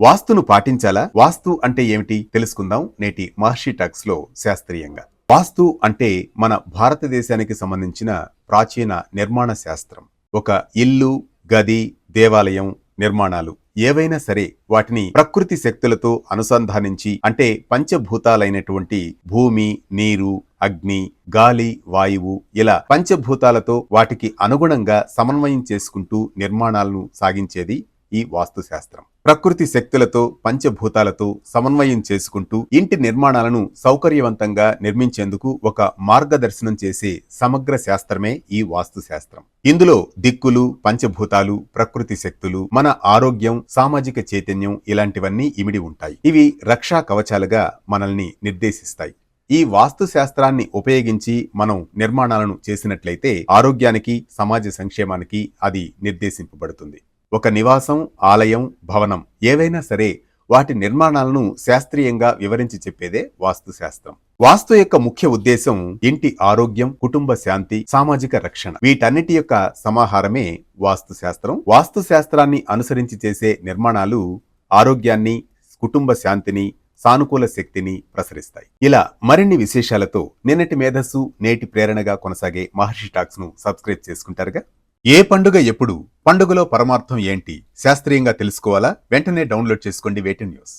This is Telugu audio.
వాస్తును పాటించాలా? వాస్తు అంటే ఏమిటి తెలుసుకుందాం నేటి మహర్షి టాక్స్ లో శాస్త్రీయంగా. వాస్తు అంటే మన భారతదేశానికి సంబంధించిన ప్రాచీన నిర్మాణ శాస్త్రం. ఒక ఇల్లు, గది, దేవాలయం నిర్మాణాలు ఏవైనా సరే వాటిని ప్రకృతి శక్తులతో అనుసంధానించి, అంటే పంచభూతాలైనటువంటి భూమి, నీరు, అగ్ని, గాలి, వాయువు ఇలా పంచభూతాలతో వాటికి అనుగుణంగా సమన్వయం చేసుకుంటూ నిర్మాణాలను సాగించేది ఈ వాస్తు శాస్త్రం. ప్రకృతి శక్తులతో పంచభూతాలతో సమన్వయం చేసుకుంటూ ఇంటి నిర్మాణాలను సౌకర్యవంతంగా నిర్మించేందుకు ఒక మార్గదర్శనం చేసే సమగ్ర శాస్త్రమే ఈ వాస్తు శాస్త్రం. ఇందులో దిక్కులు, పంచభూతాలు, ప్రకృతి శక్తులు, మన ఆరోగ్యం, సామాజిక చైతన్యం ఇలాంటివన్నీ ఇమిడి ఉంటాయి. ఇవి రక్షా కవచాలుగా మనల్ని నిర్దేశిస్తాయి. ఈ వాస్తు శాస్త్రాన్ని ఉపయోగించి మనం నిర్మాణాలను చేసినట్లయితే ఆరోగ్యానికి, సమాజ సంక్షేమానికి అది నిర్దేశింపబడుతుంది. ఒక నివాసం, ఆలయం, భవనం ఏవైనా సరే వాటి నిర్మాణాలను శాస్త్రీయంగా వివరించి చెప్పేదే వాస్తు శాస్త్రం. వాస్తు యొక్క ముఖ్య ఉద్దేశం ఇంటి ఆరోగ్యం, కుటుంబ శాంతి, సామాజిక రక్షణ. వీటన్నిటి యొక్క సమాహారమే వాస్తు శాస్త్రం. వాస్తు శాస్త్రాన్ని అనుసరించి చేసే నిర్మాణాలు ఆరోగ్యాన్ని, కుటుంబ శాంతిని, సానుకూల శక్తిని ప్రసరిస్తాయి. ఇలా మరిన్ని విశేషాలతో నిన్నటి మేధస్సు నేటి ప్రేరణగా కొనసాగే మహర్షి టాక్స్ ను సబ్స్క్రైబ్ చేసుకుంటారుగా. ఏ పండుగ ఎప్పుడు, పండుగలో పరమార్థం ఏంటి శాస్త్రీయంగా తెలుసుకోవాలా? వెంటనే డౌన్లోడ్ చేసుకోండి వేటూ న్యూస్.